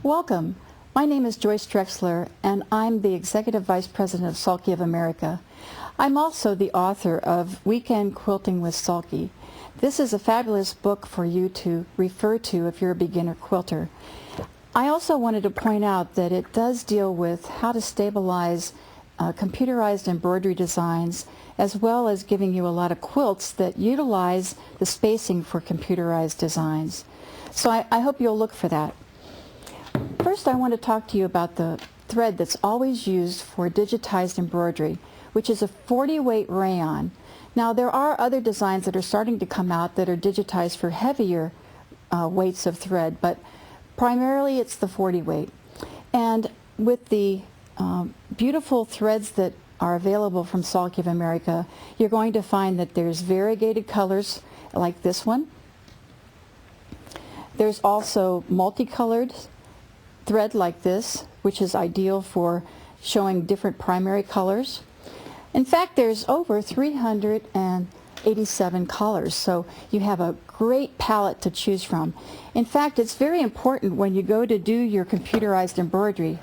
Welcome. My name is Joyce Drexler, and I'm the Executive Vice President of Sulky of America. I'm also the author of Weekend Quilting with Sulky. This is a fabulous book for you to refer to if you're a beginner quilter. I also wanted to point out that it does deal with how to stabilize computerized embroidery designs, as well as giving you a lot of quilts that utilize the spacing for computerized designs. So I hope you'll look for that. First, I want to talk to you about the thread that's always used for digitized embroidery, which is a 40-weight rayon. Now, there are other designs that are starting to come out that are digitized for heavier weights of thread, but primarily it's the 40-weight. And with the beautiful threads that are available from Sulky of America, you're going to find that there's variegated colors like this one. There's also multicolored thread like this, which is ideal for showing different primary colors. In fact, there's over 387 colors, so you have a great palette to choose from. In fact, it's very important when you go to do your computerized embroidery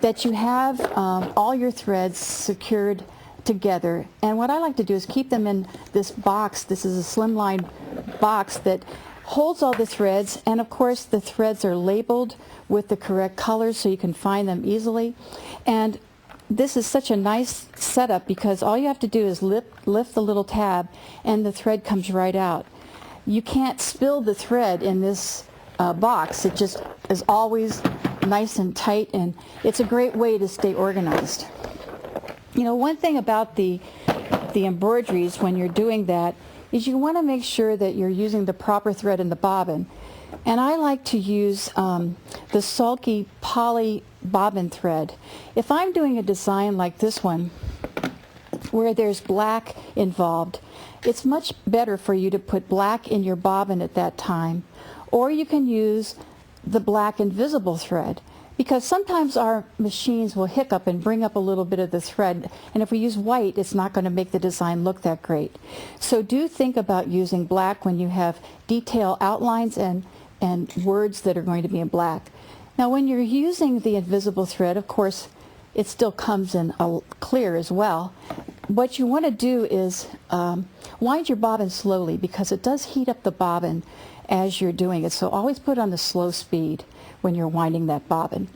that you have all your threads secured together. And what I like to do is keep them in this box. This is a slimline box that holds all the threads, and of course the threads are labeled with the correct colors so you can find them easily. And this is such a nice setup because all you have to do is lift the little tab and the thread comes right out. You can't spill the thread in this box. It just is always nice and tight, and it's a great way to stay organized. You know, one thing about the embroideries when you're doing that is you want to make sure that you're using the proper thread in the bobbin. And I like to use the Sulky poly bobbin thread. If I'm doing a design like this one, where there's black involved, it's much better for you to put black in your bobbin at that time. Or you can use the black invisible thread, because sometimes our machines will hiccup and bring up a little bit of the thread, and if we use white, it's not going to make the design look that great. So do think about using black when you have detail outlines and words that are going to be in black. Now, when you're using the invisible thread, of course, it still comes in clear as well. What you want to do is wind your bobbin slowly, because it does heat up the bobbin as you're doing it. So always put on the slow speed when you're winding that bobbin.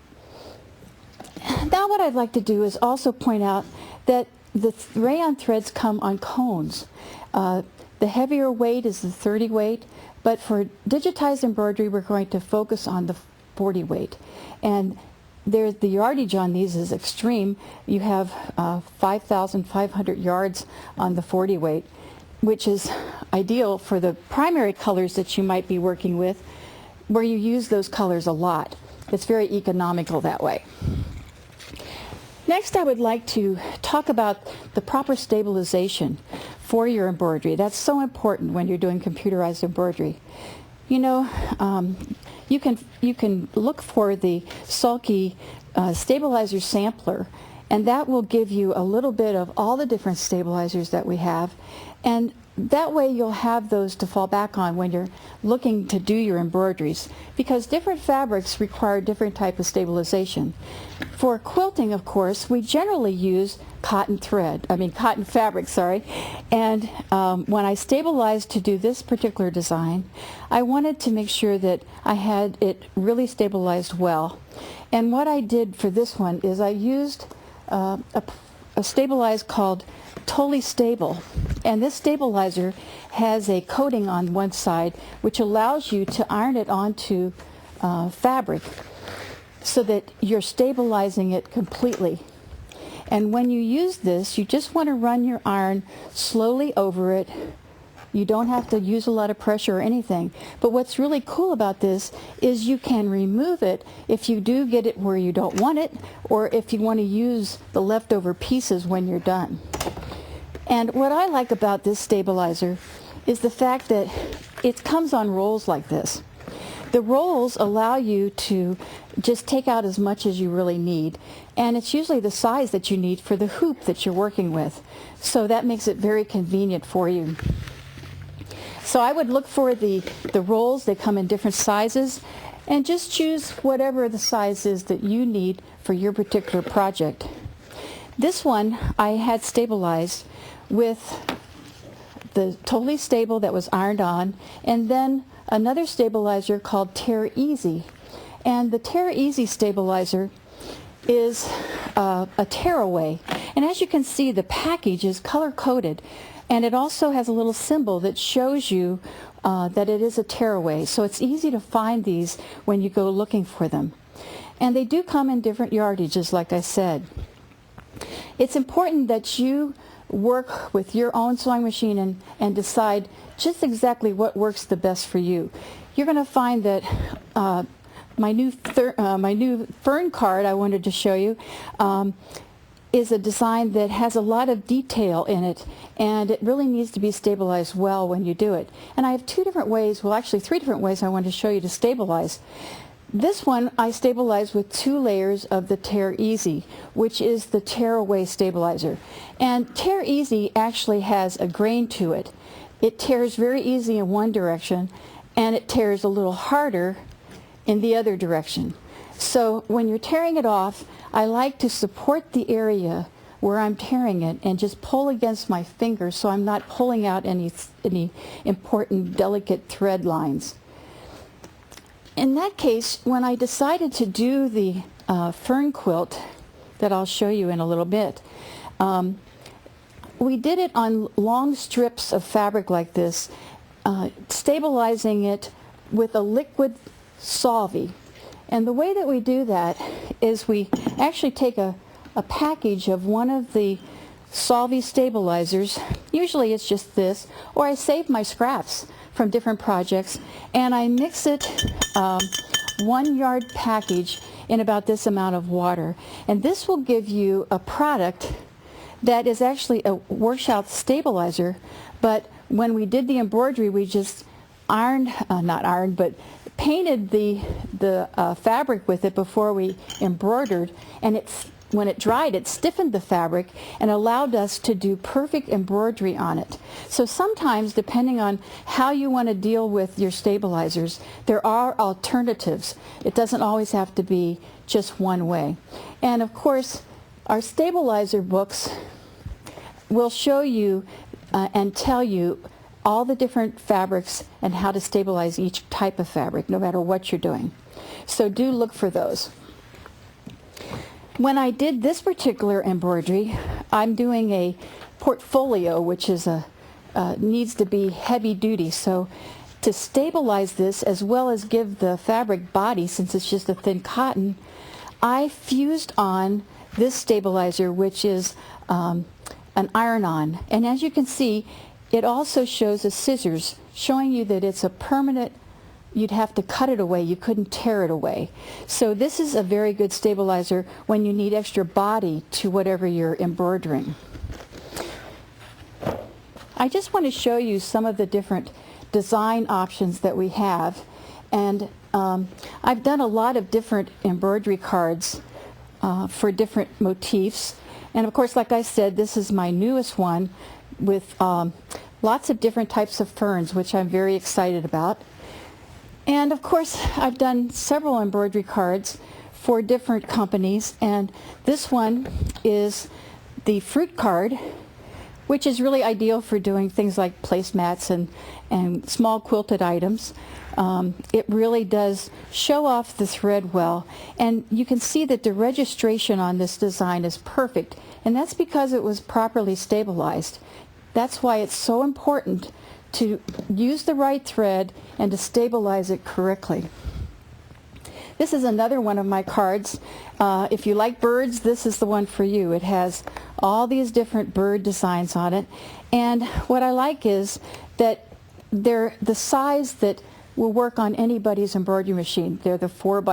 Now what I'd like to do is also point out that the rayon threads come on cones. The heavier weight is the 30 weight, but for digitized embroidery we're going to focus on the 40 weight. And the yardage on these is extreme. You have 5,500 yards on the 40 weight, which is ideal for the primary colors that you might be working with, where you use those colors a lot. It's very economical that way. Next, I would like to talk about the proper stabilization for your embroidery. That's so important when you're doing computerized embroidery. You know, you can look for the Sulky Stabilizer sampler, and that will give you a little bit of all the different stabilizers that we have, and that way you'll have those to fall back on when you're looking to do your embroideries, because different fabrics require different type of stabilization. For quilting, of course, we generally use cotton fabric, and when I stabilized to do this particular design, I wanted to make sure that I had it really stabilized well. And what I did for this one is I used a stabilizer called Totally Stable, and this stabilizer has a coating on one side which allows you to iron it onto fabric so that you're stabilizing it completely. And when you use this, you just want to run your iron slowly over it. You don't have to use a lot of pressure or anything. But what's really cool about this is you can remove it if you do get it where you don't want it, or if you want to use the leftover pieces when you're done. And what I like about this stabilizer is the fact that it comes on rolls like this. The rolls allow you to just take out as much as you really need, and it's usually the size that you need for the hoop that you're working with. So that makes it very convenient for you. So I would look for the rolls. They come in different sizes, and just choose whatever the size is that you need for your particular project. This one I had stabilized with the Totally Stable that was ironed on, and then another stabilizer called Tear Easy. And the Tear Easy stabilizer is a tearaway. And as you can see, the package is color-coded, and it also has a little symbol that shows you that it is a tearaway. So it's easy to find these when you go looking for them. And they do come in different yardages, like I said. It's important that you work with your own sewing machine and decide just exactly what works the best for you. You're going to find that my new fern card I wanted to show you is a design that has a lot of detail in it, and it really needs to be stabilized well when you do it. And I have two different ways, well actually three different ways I want to show you to stabilize. This one I stabilize with 2 layers of the Tear Easy, which is the Tearaway Stabilizer. And Tear Easy actually has a grain to it. It tears very easy in one direction, and it tears a little harder in the other direction. So when you're tearing it off, I like to support the area where I'm tearing it and just pull against my finger so I'm not pulling out any important delicate thread lines. In that case, when I decided to do the fern quilt that I'll show you in a little bit, we did it on long strips of fabric like this, stabilizing it with a liquid Solvy. And the way that we do that is we actually take a package of one of the Solvy stabilizers, usually it's just this, or I save my scraps from different projects, and I mix it 1 yard package in about this amount of water. And this will give you a product that is actually a washout stabilizer, but when we did the embroidery we just painted the fabric with it before we embroidered, and when it dried it stiffened the fabric and allowed us to do perfect embroidery on it. So sometimes, depending on how you want to deal with your stabilizers, there are alternatives. It doesn't always have to be just one way. And of course our stabilizer books will show you and tell you all the different fabrics and how to stabilize each type of fabric, no matter what you're doing. So do look for those. When I did this particular embroidery, I'm doing a portfolio, which is needs to be heavy duty. So to stabilize this, as well as give the fabric body, since it's just a thin cotton, I fused on this stabilizer, which is an iron-on. And as you can see, it also shows the scissors, showing you that it's a permanent, you'd have to cut it away, you couldn't tear it away. So this is a very good stabilizer when you need extra body to whatever you're embroidering. I just want to show you some of the different design options that we have. And I've done a lot of different embroidery cards for different motifs. And of course, like I said, this is my newest one with lots of different types of ferns, which I'm very excited about. And of course, I've done several embroidery cards for different companies, and this one is the fruit card, which is really ideal for doing things like placemats and small quilted items. It really does show off the thread well, and you can see that the registration on this design is perfect, and that's because it was properly stabilized. That's why it's so important to use the right thread and to stabilize it correctly. This is another one of my cards. If you like birds, this is the one for you. It has all these different bird designs on it, and what I like is that they're the size that will work on anybody's embroidery machine. They're the 4x